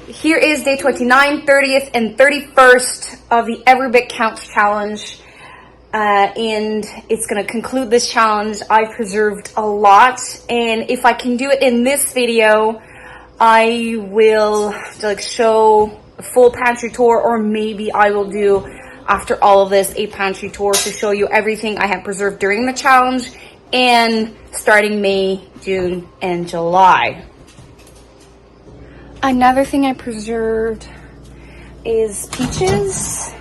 Here is day 29, 30th, and 31st of the Every Bit Counts challenge. And it's going to conclude this challenge. I preserved a lot, and if I can do it in this video, I will show a full pantry tour, or maybe I will do, after all of this, a pantry tour to show you everything I have preserved during the challenge and starting May, June, and July. Another thing I preserved is peaches.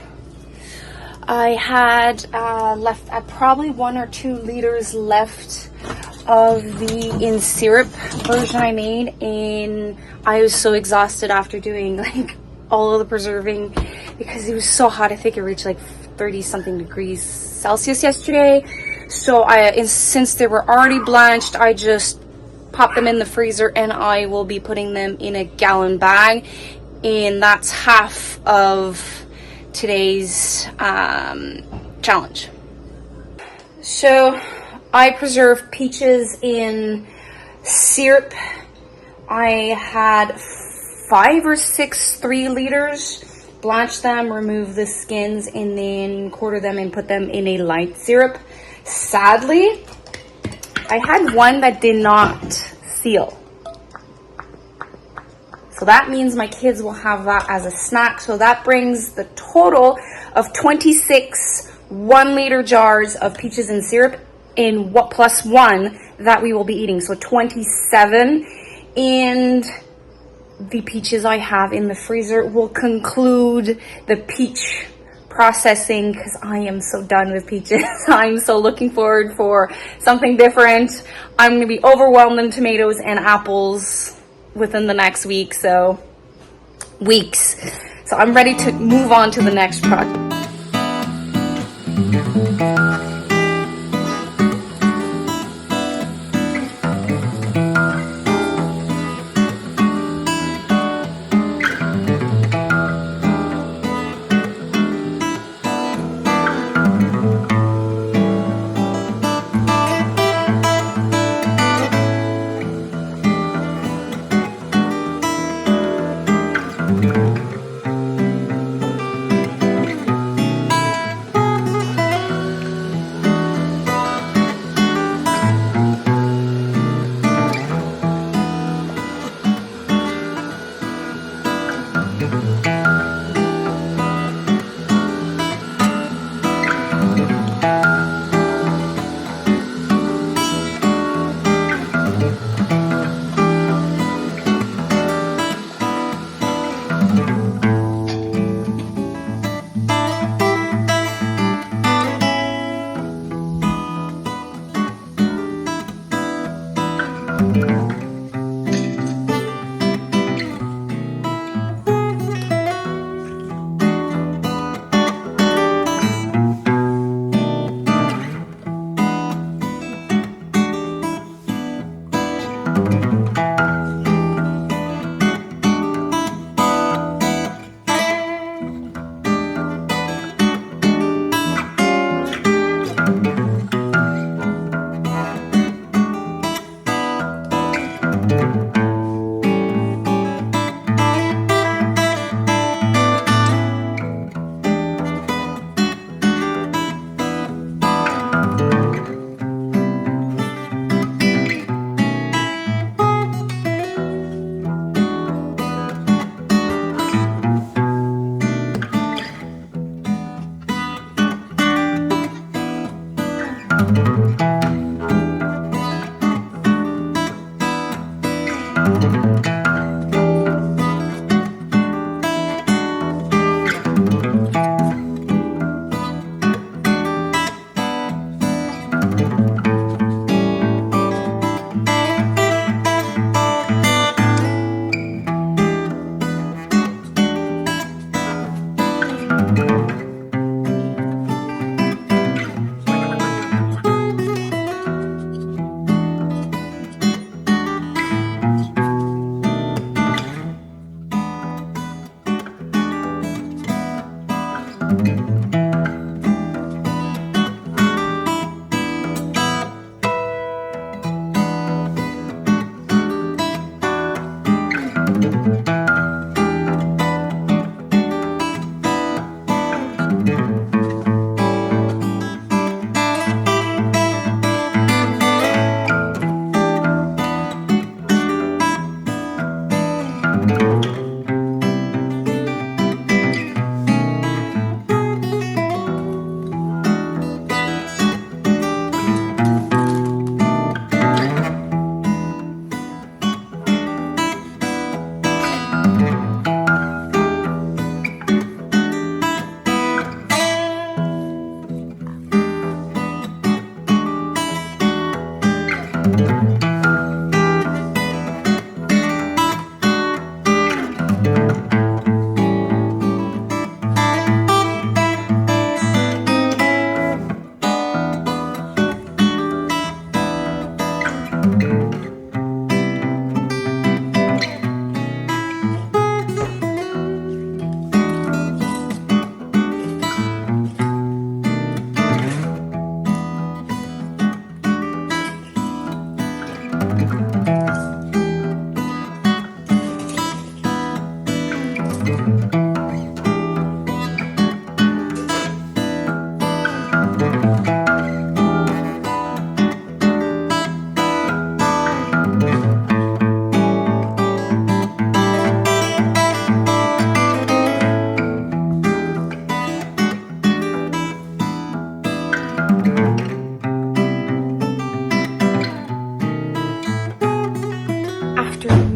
I had left probably 1 or 2 liters left of the in syrup version I made, and I was so exhausted after doing all of the preserving because it was so hot. I think it reached 30 something degrees Celsius yesterday. So since they were already blanched, I just pop them in the freezer, and I will be putting them in a gallon bag, and that's half of today's challenge. So I preserve peaches in syrup. I had 5 or 6 3 liters, blanch them, remove the skins, and then quarter them and put them in a light syrup. Sadly, I had one that did not seal. So that means my kids will have that as a snack. So that brings the total of 26 1-liter jars of peaches and syrup in what plus 1 that we will be eating. So 27. And the peaches I have in the freezer will conclude the peach processing, because I am so done with peaches. I'm so looking forward for something different. I'm gonna be overwhelmed in tomatoes and apples within the next weeks. So I'm ready to move on to the next project.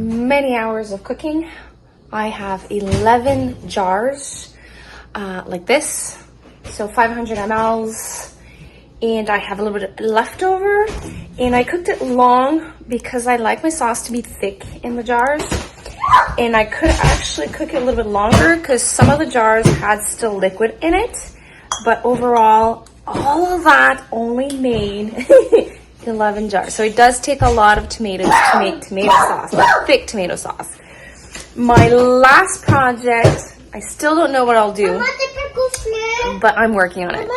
Many hours of cooking. I have 11 jars like this, so 500 mLs, and I have a little bit left over, and I cooked it long because I like my sauce to be thick in the jars, and I could actually cook it a little bit longer because some of the jars had still liquid in it, but overall all of that only made 11 jars. So it does take a lot of tomatoes to make tomato sauce, like thick tomato sauce. My last project, I still don't know what I'll do, but I'm working on it.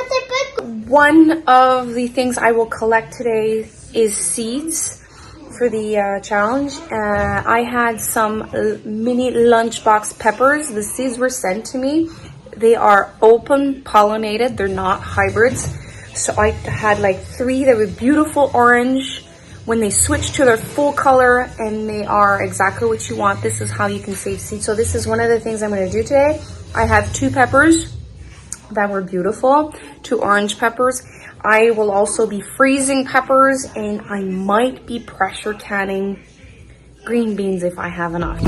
One of the things I will collect today is seeds for the challenge. I had some mini lunchbox peppers. The seeds were sent to me. They are open pollinated. They're not hybrids. So I had like 3 that were beautiful orange. When they switch to their full color and they are exactly what you want, this is how you can save seeds. So this is one of the things I'm going to do today. I have 2 peppers that were beautiful, 2 orange peppers. I will also be freezing peppers, and I might be pressure canning green beans if I have enough.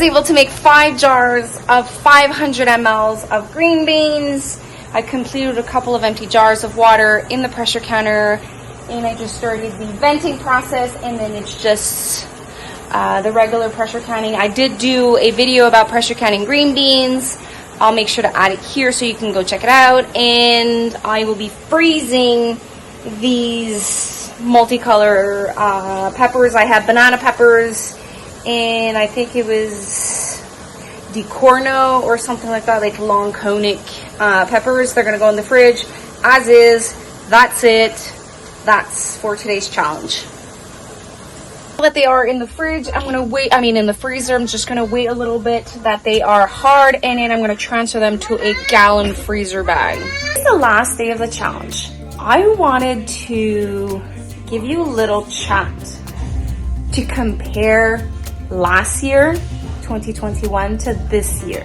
Able to make 5 jars of 500 mLs of green beans. I completed a couple of empty jars of water in the pressure canner, and I just started the venting process, and then it's just the regular pressure canning. I did do a video about pressure canning green beans. I'll make sure to add it here so you can go check it out. And I will be freezing these multicolor peppers. I have banana peppers, and I think it was Di Corno or something like that, like long conic peppers. They're gonna go in the fridge as is. That's it. That's for today's challenge. that they are in the fridge, in the freezer, I'm just gonna wait a little bit that they are hard, and then I'm gonna transfer them to a gallon freezer bag. It's the last day of the challenge. I wanted to give you a little chat to compare last year, 2021, to this year.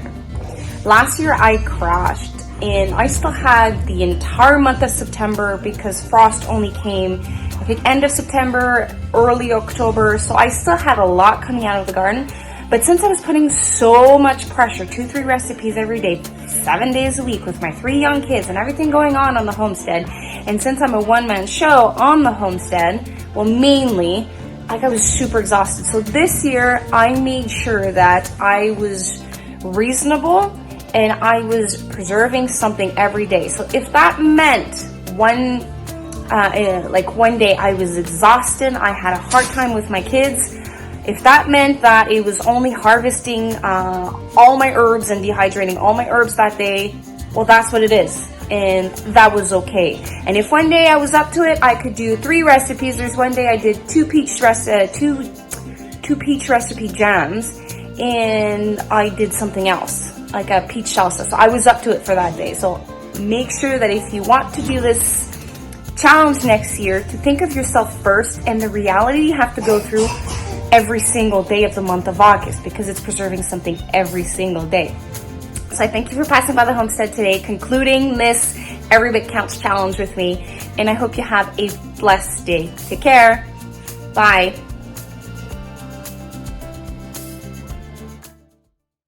Last year I crashed, and I still had the entire month of September because frost only came, I think, end of September, early October, so I still had a lot coming out of the garden. But since I was putting so much pressure, 2-3 recipes every day, 7 days a week with my 3 young kids and everything going on the homestead, and since I'm a one-man show on the homestead, well, mainly, I was super exhausted. So this year, I made sure that I was reasonable and I was preserving something every day. So if that meant one day I was exhausted, I had a hard time with my kids, if that meant that it was only harvesting all my herbs and dehydrating all my herbs that day, well, that's what it is. And that was okay. And if one day I was up to it, I could do 3 recipes. There's one day I did 2 peach recipe jams, and I did something else, like a peach salsa. So I was up to it for that day. So make sure that if you want to do this challenge next year, to think of yourself first and the reality you have to go through every single day of the month of August, because it's preserving something every single day. So I thank you for passing by the homestead today, concluding this Every Bit Counts challenge with me, and I hope you have a blessed day. Take care. Bye.